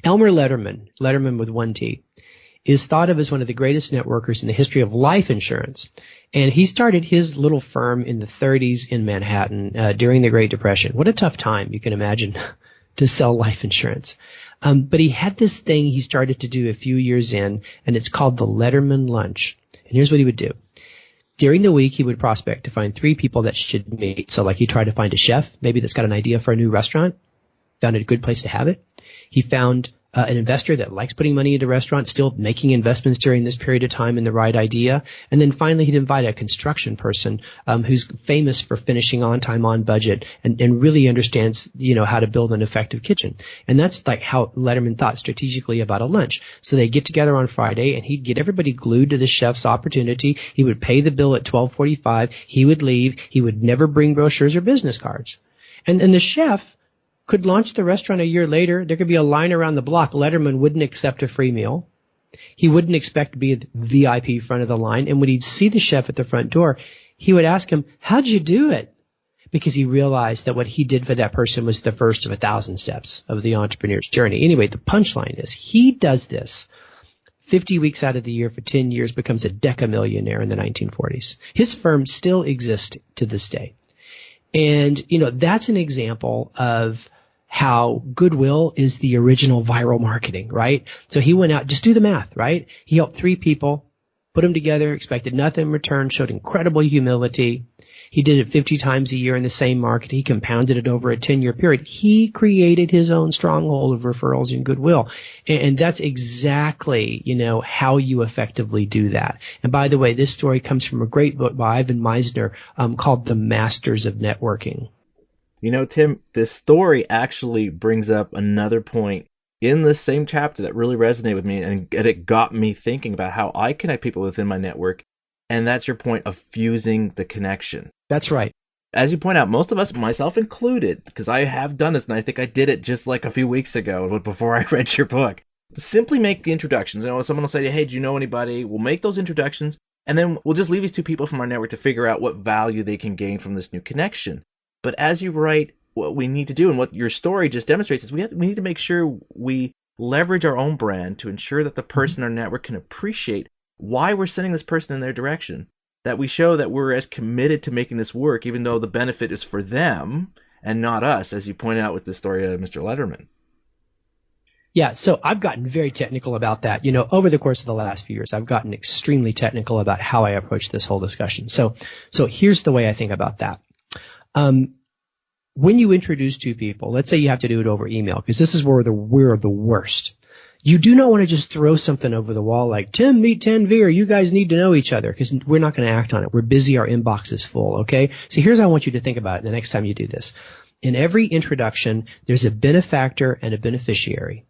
Elmer Letterman with one T, is thought of as one of the greatest networkers in the history of life insurance. And he started his little firm in the 30s in Manhattan during the Great Depression. What a tough time, you can imagine, to sell life insurance. But he had this thing he started to do a few years in, and it's called the Letterman Lunch. And here's what he would do. During the week, he would prospect to find 3 people that should meet. So like he tried to find a chef, maybe that's got an idea for a new restaurant, found a good place to have it. He found an investor that likes putting money into restaurants, still making investments during this period of time in the right idea. And then finally, he'd invite a construction person who's famous for finishing on time, on budget, and really understands, you know, how to build an effective kitchen. And that's like how Letterman thought strategically about a lunch. So they get together on Friday, and he'd get everybody glued to the chef's opportunity. He would pay the bill at $12:45. He would leave. He would never bring brochures or business cards. And the chef could launch the restaurant a year later. There could be a line around the block. Letterman wouldn't accept a free meal. He wouldn't expect to be at the VIP front of the line. And when he'd see the chef at the front door, he would ask him, how'd you do it? Because he realized that what he did for that person was the first of 1,000 steps of the entrepreneur's journey. Anyway, the punchline is he does this 50 weeks out of the year for 10 years, becomes a decamillionaire in the 1940s. His firm still exists to this day. And, you know, that's an example of how goodwill is the original viral marketing, right? So he went out, just do the math, right? He helped 3 people, put them together, expected nothing in return, showed incredible humility. He did it 50 times a year in the same market. He compounded it over a 10-year period. He created his own stronghold of referrals and goodwill. And that's exactly, you know, how you effectively do that. And by the way, this story comes from a great book by Ivan Meisner called The Masters of Networking. You know, Tim, this story actually brings up another point in this same chapter that really resonated with me, and it got me thinking about how I connect people within my network. And that's your point of fusing the connection. That's right. As you point out, most of us, myself included, because I have done this, and I think I did it just like a few weeks ago before I read your book, simply make the introductions. You know, someone will say, hey, do you know anybody? We'll make those introductions, and then we'll just leave these 2 people from our network to figure out what value they can gain from this new connection. But as you write, what we need to do, and what your story just demonstrates, is we need to make sure we leverage our own brand to ensure that the person in our network can appreciate why we're sending this person in their direction, that we show that we're as committed to making this work, even though the benefit is for them and not us, as you point out with the story of Mr. Letterman. Yeah, so I've gotten very technical about that. You know, over the course of the last few years, I've gotten extremely technical about how I approach this whole discussion. So here's the way I think about that. When you introduce 2 people, let's say you have to do it over email, because this is where we're the worst. You do not want to just throw something over the wall like, Tim, meet Tanveer, you guys need to know each other, because we're not going to act on it. We're busy, our inbox is full, okay? So here's how I want you to think about it the next time you do this. In every introduction, there's a benefactor and a beneficiary,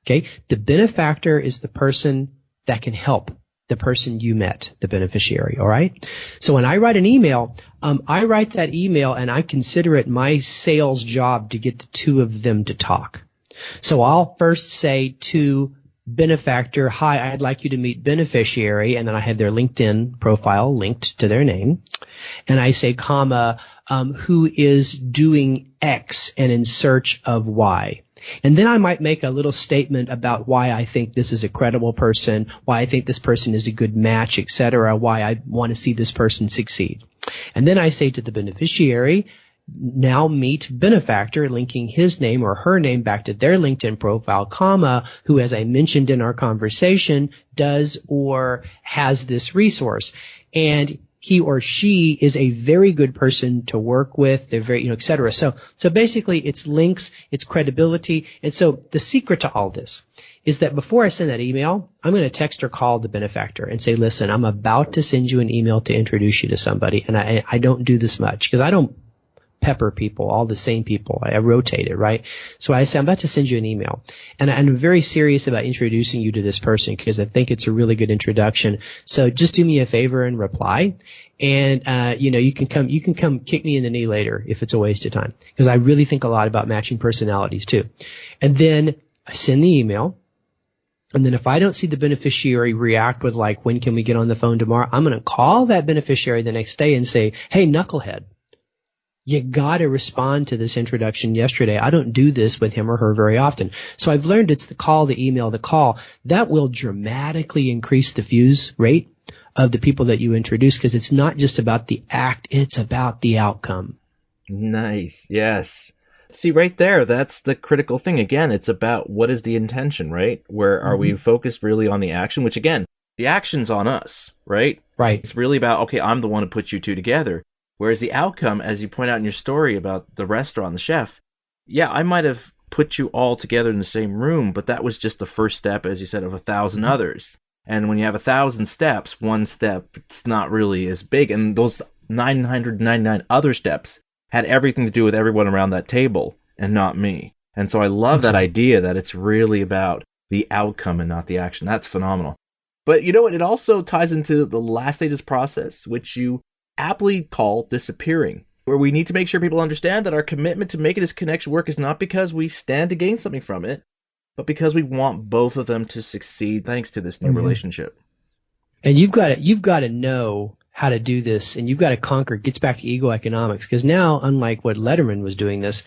okay? The benefactor is the person that can help the person you met, the beneficiary. All right. So when I write an email, I write that email and I consider it my sales job to get the two of them to talk. So I'll first say to benefactor, hi, I'd like you to meet beneficiary. And then I have their LinkedIn profile linked to their name. And I say, comma, who is doing X and in search of Y. And then I might make a little statement about why I think this is a credible person, why I think this person is a good match, etc., why I want to see this person succeed. And then I say to the beneficiary, now meet benefactor, linking his name or her name back to their LinkedIn profile, comma, who, as I mentioned in our conversation, does or has this resource. And he or she is a very good person to work with. They're very, et cetera. So basically it's links, it's credibility. And so the secret to all this is that before I send that email, I'm going to text or call the benefactor and say, listen, I'm about to send you an email to introduce you to somebody. And I don't do this much because I don't pepper people, all the same people. I rotate it, right? So I say, I'm about to send you an email. And I'm very serious about introducing you to this person because I think it's a really good introduction. So just do me a favor and reply. And, you can come kick me in the knee later if it's a waste of time. Because I really think a lot about matching personalities too. And then I send the email. And then if I don't see the beneficiary react with like, when can we get on the phone tomorrow? I'm going to call that beneficiary the next day and say, hey, knucklehead, you got to respond to this introduction yesterday. I don't do this with him or her very often. So I've learned it's the call, the email, the call. That will dramatically increase the fuse rate of the people that you introduce because it's not just about the act, it's about the outcome. Nice. Yes. See, right there, that's the critical thing. Again, it's about what is the intention, right? Where are we focused really on the action, which again, the action's on us, right? Right. It's really about, okay, I'm the one who put you two together. Whereas the outcome, as you point out in your story about the restaurant, the chef, yeah, I might have put you all together in the same room, but that was just the first step, as you said, of 1,000 others. And when you have 1,000 steps, one step, it's not really as big. And those 999 other steps had everything to do with everyone around that table and not me. And so I love that idea that it's really about the outcome and not the action. That's phenomenal. But you know what? It also ties into the last stages process, which you aptly call disappearing, where we need to make sure people understand that our commitment to making this connection work is not because we stand to gain something from it, but because we want both of them to succeed thanks to this new relationship. And you've got to know how to do this, and you've got to conquer. It gets back to ego economics because now, unlike what Letterman was doing this,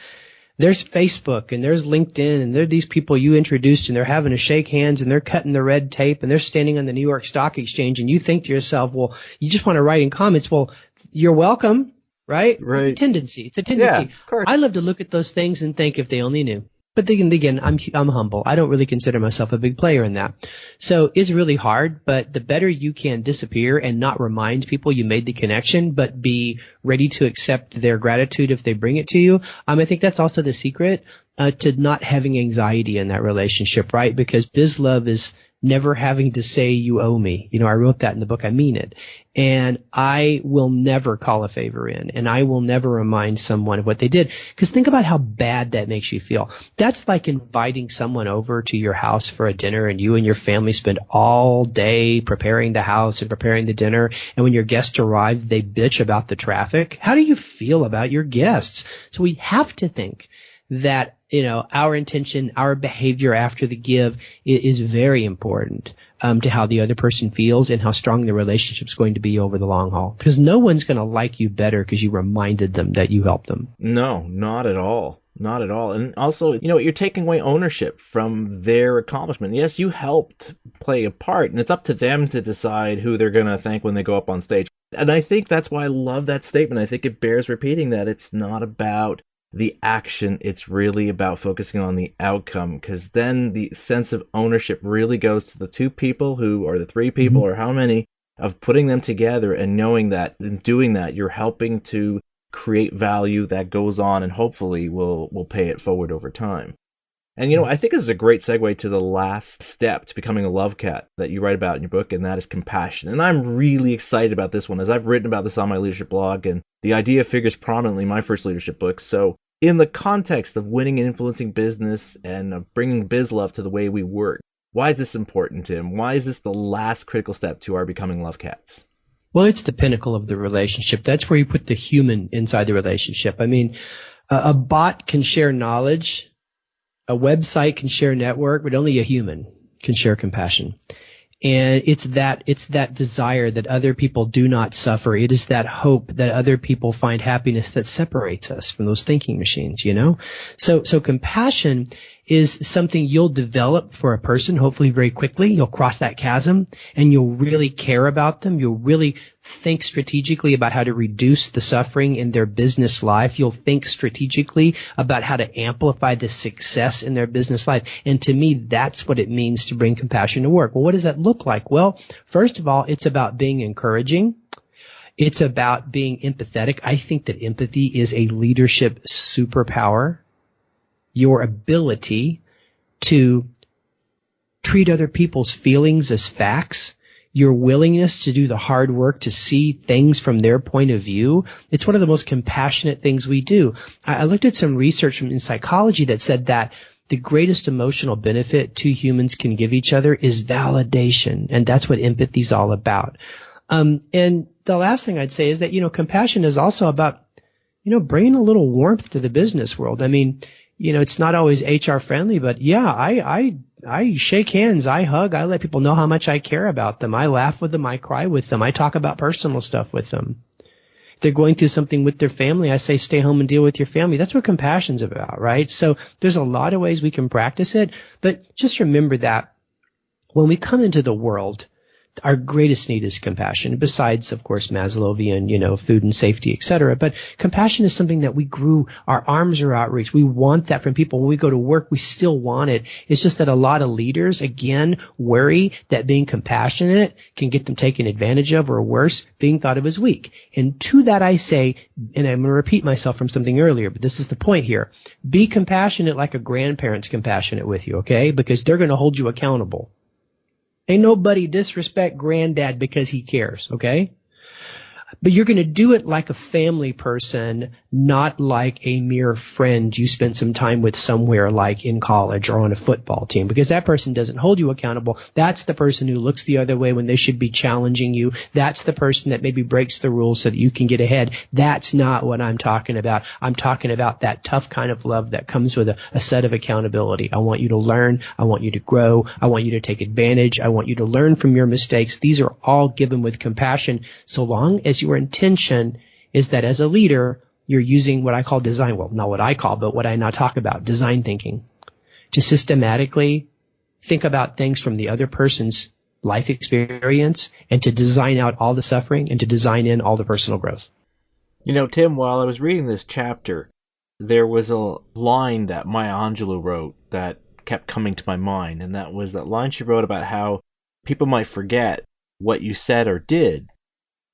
there's Facebook and there's LinkedIn and there are these people you introduced and they're having to shake hands and they're cutting the red tape and they're standing on the New York Stock Exchange and you think to yourself, well, you just want to write in comments. Well, you're welcome, right? Right. It's a tendency. It's a tendency. Yeah, of course. I love to look at those things and think if they only knew. But then again, I'm humble. I don't really consider myself a big player in that. So it's really hard, but the better you can disappear and not remind people you made the connection, but be ready to accept their gratitude if they bring it to you. I think that's also the secret to not having anxiety in that relationship, right? Because Bizlove is never having to say you owe me. I wrote that in the book. I mean it. And I will never call a favor in and I will never remind someone of what they did. Because think about how bad that makes you feel. That's like inviting someone over to your house for a dinner and you and your family spend all day preparing the house and preparing the dinner. And when your guests arrive, they bitch about the traffic. How do you feel about your guests? So we have to think that our intention, our behavior after the give is very important to how the other person feels and how strong the relationship's going to be over the long haul. Because no one's going to like you better because you reminded them that you helped them. No, not at all. Not at all. And also, you're taking away ownership from their accomplishment. Yes, you helped play a part, and it's up to them to decide who they're going to thank when they go up on stage. And I think that's why I love that statement. I think it bears repeating that it's not about the action, it's really about focusing on the outcome, because then the sense of ownership really goes to the two people who, or the three people, or how many, of putting them together and knowing that in doing that, you're helping to create value that goes on and hopefully will pay it forward over time. And I think this is a great segue to the last step to becoming a love cat that you write about in your book, and that is compassion. And I'm really excited about this one, as I've written about this on my leadership blog, and the idea figures prominently in my first leadership book. So in the context of winning and influencing business and of bringing Bizlove to the way we work, Why is this important, Tim? Why is this the last critical step to our becoming love cats? Well, it's the pinnacle of the relationship. That's where you put the human inside the relationship. I mean, a bot can share knowledge, a website can share network, but only a human can share compassion. And it's that desire that other people do not suffer. It is that hope that other people find happiness that separates us from those thinking machines, you know? So compassion is something you'll develop for a person, hopefully very quickly. You'll cross that chasm and you'll really care about them. You'll really think strategically about how to reduce the suffering in their business life. You'll think strategically about how to amplify the success in their business life. And to me, that's what it means to bring compassion to work. Well, what does that look like? Well, first of all, it's about being encouraging. It's about being empathetic. I think that empathy is a leadership superpower. Your ability to treat other people's feelings as facts, your willingness to do the hard work to see things from their point of view. It's one of the most compassionate things we do. I looked at some research in psychology that said that the greatest emotional benefit two humans can give each other is validation. And that's what empathy is all about. And the last thing I'd say is that, compassion is also about, bringing a little warmth to the business world. I mean, it's not always HR friendly, but yeah, I shake hands, I hug, I let people know how much I care about them. I laugh with them, I cry with them, I talk about personal stuff with them. If they're going through something with their family, I say stay home and deal with your family. That's what compassion's about, right? So there's a lot of ways we can practice it, but just remember that when we come into the world, our greatest need is compassion, besides, of course, Maslowian, food and safety, etc. But compassion is something that we grew. Our arms are outreached. We want that from people. When we go to work, we still want it. It's just that a lot of leaders, again, worry that being compassionate can get them taken advantage of, or worse, being thought of as weak. And to that I say, and I'm going to repeat myself from something earlier, but this is the point here. Be compassionate like a grandparent's compassionate with you, okay? Because they're going to hold you accountable. Ain't nobody disrespect granddad because he cares, okay? But you're going to do it like a family person, not like a mere friend you spent some time with somewhere like in college or on a football team, because that person doesn't hold you accountable. That's the person who looks the other way when they should be challenging you. That's the person that maybe breaks the rules so that you can get ahead. That's not what I'm talking about. I'm talking about that tough kind of love that comes with a set of accountability. I want you to learn. I want you to grow. I want you to take advantage. I want you to learn from your mistakes. These are all given with compassion, so long as your intention is that as a leader, you're using what I call design, well, not what I call, but what I now talk about, design thinking, to systematically think about things from the other person's life experience and to design out all the suffering and to design in all the personal growth. Tim, while I was reading this chapter, there was a line that Maya Angelou wrote that kept coming to my mind, and that was that line she wrote about how people might forget what you said or did,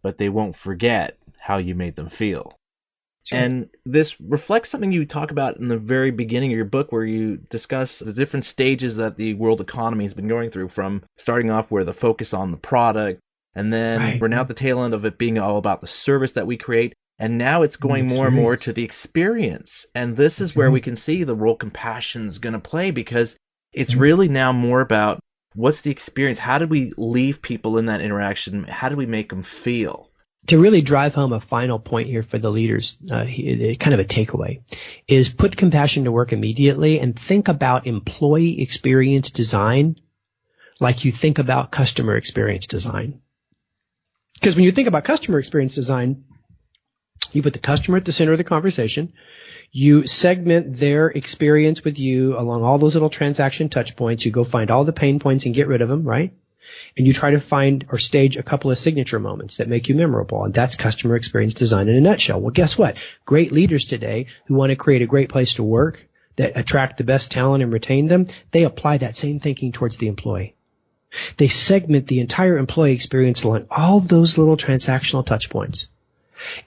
but they won't forget how you made them feel. Sure. And this reflects something you talk about in the very beginning of your book, where you discuss the different stages that the world economy has been going through, from starting off where the focus on the product, and then we're now at the tail end of it being all about the service that we create, and now it's going more and more to the experience. And this is where we can see the role compassion is going to play, because it's really now more about what's the experience? How did we leave people in that interaction? How did we make them feel? To really drive home a final point here for the leaders, kind of a takeaway, is put compassion to work immediately and think about employee experience design like you think about customer experience design. Because when you think about customer experience design, you put the customer at the center of the conversation. You segment their experience with you along all those little transaction touch points. You go find all the pain points and get rid of them, right? And you try to find or stage a couple of signature moments that make you memorable. And that's customer experience design in a nutshell. Well, guess what? Great leaders today who want to create a great place to work, that attract the best talent and retain them, they apply that same thinking towards the employee. They segment the entire employee experience along all those little transactional touch points.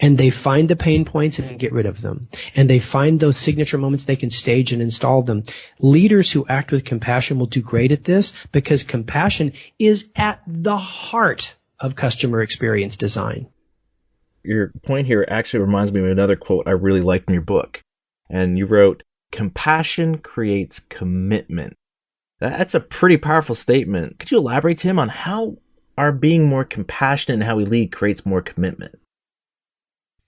And they find the pain points and get rid of them. And they find those signature moments they can stage and install them. Leaders who act with compassion will do great at this, because compassion is at the heart of customer experience design. Your point here actually reminds me of another quote I really liked in your book. And you wrote, "Compassion creates commitment. That's a pretty powerful statement. Could you elaborate, Tim, on how our being more compassionate and how we lead creates more commitment?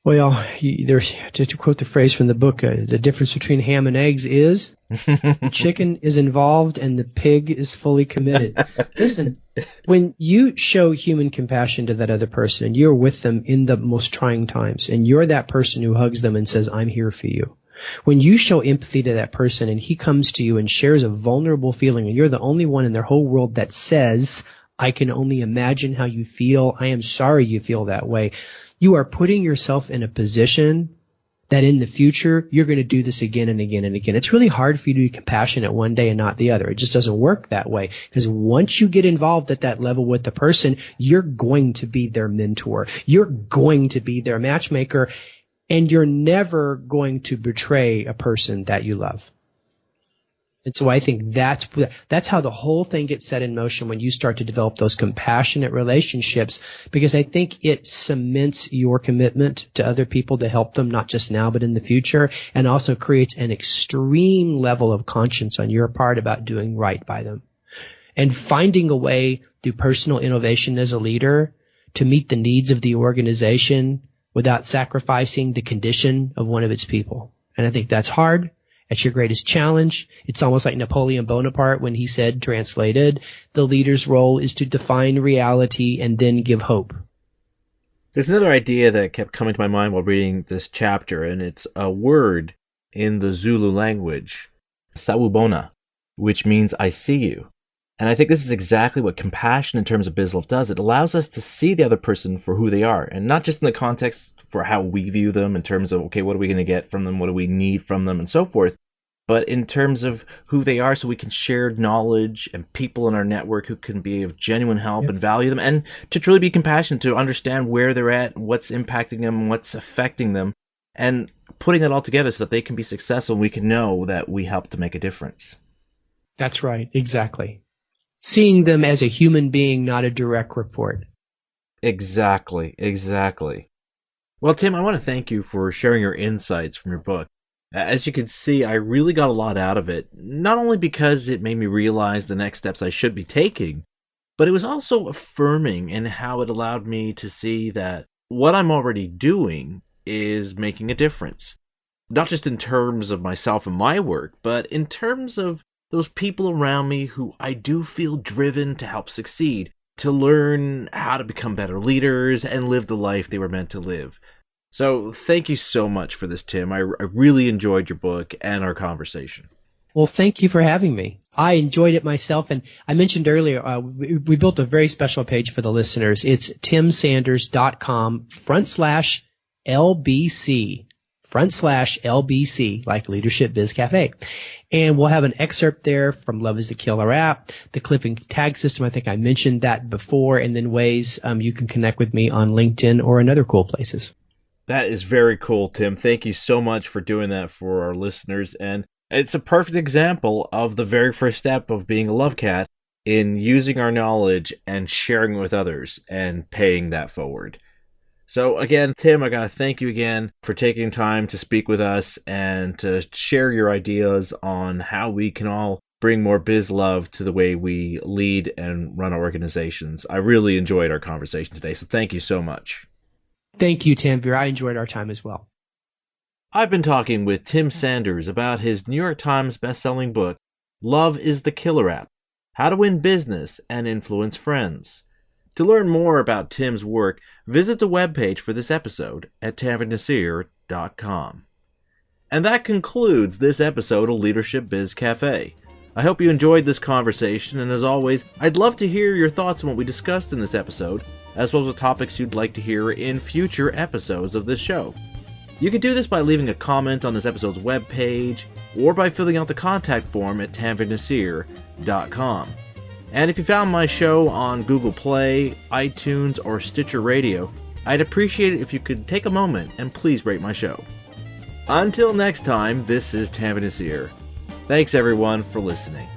Well, there's, to quote the phrase from the book, the difference between ham and eggs is the chicken is involved and the pig is fully committed. Listen, when you show human compassion to that other person and you're with them in the most trying times and you're that person who hugs them and says, I'm here for you. When you show empathy to that person and he comes to you and shares a vulnerable feeling and you're the only one in their whole world that says, I can only imagine how you feel. I am sorry you feel that way. You are putting yourself in a position that in the future, you're going to do this again and again and again. It's really hard for you to be compassionate one day and not the other. It just doesn't work that way. Because once you get involved at that level with the person, you're going to be their mentor. You're going to be their matchmaker. And you're never going to betray a person that you love. And so I think that's how the whole thing gets set in motion when you start to develop those compassionate relationships, because I think it cements your commitment to other people to help them, not just now, but in the future, and also creates an extreme level of conscience on your part about doing right by them. And finding a way through personal innovation as a leader to meet the needs of the organization without sacrificing the condition of one of its people. And I think that's hard. That's your greatest challenge. It's almost like Napoleon Bonaparte when he said, translated, the leader's role is to define reality and then give hope. There's another idea that kept coming to my mind while reading this chapter, and it's a word in the Zulu language, sawubona, which means I see you. And I think this is exactly what compassion in terms of Bizlove does. It allows us to see the other person for who they are, and not just in the context for how we view them in terms of, okay, what are we going to get from them? What do we need from them? And so forth. But in terms of who they are, so we can share knowledge and people in our network who can be of genuine help and value them, and to truly be compassionate, to understand where they're at, what's impacting them, what's affecting them, and putting it all together so that they can be successful and we can know that we help to make a difference. That's right. Exactly. Seeing them as a human being, not a direct report. Exactly. Well, Tim, I want to thank you for sharing your insights from your book. As you can see, I really got a lot out of it, not only because it made me realize the next steps I should be taking, but it was also affirming in how it allowed me to see that what I'm already doing is making a difference. Not just in terms of myself and my work, but in terms of those people around me who I do feel driven to help succeed, to learn how to become better leaders and live the life they were meant to live. So thank you so much for this, Tim. I really enjoyed your book and our conversation. Well, thank you for having me. I enjoyed it myself. And I mentioned earlier, we built a very special page for the listeners. It's timsanders.com/LBC, /LBC, like Leadership Biz Cafe. And we'll have an excerpt there from Love is the Killer app, the clipping tag system. I think I mentioned that before, and then ways you can connect with me on LinkedIn or in other cool places. That is very cool, Tim. Thank you so much for doing that for our listeners. And it's a perfect example of the very first step of being a love cat in using our knowledge and sharing it with others and paying that forward. So again, Tim, I got to thank you again for taking time to speak with us and to share your ideas on how we can all bring more biz love to the way we lead and run our organizations. I really enjoyed our conversation today, so thank you so much. Thank you, Tanvir. I enjoyed our time as well. I've been talking with Tim Sanders about his New York Times bestselling book, Love is the Killer App, How to Win Business and Influence Friends. To learn more about Tim's work, visit the webpage for this episode at tanvirnasir.com. And that concludes this episode of Leadership Biz Cafe. I hope you enjoyed this conversation, and as always, I'd love to hear your thoughts on what we discussed in this episode, as well as the topics you'd like to hear in future episodes of this show. You can do this by leaving a comment on this episode's webpage, or by filling out the contact form at tanvirnasir.com. And if you found my show on Google Play, iTunes, or Stitcher Radio, I'd appreciate it if you could take a moment and please rate my show. Until next time, this is Tanvir Nasir. Thanks everyone for listening.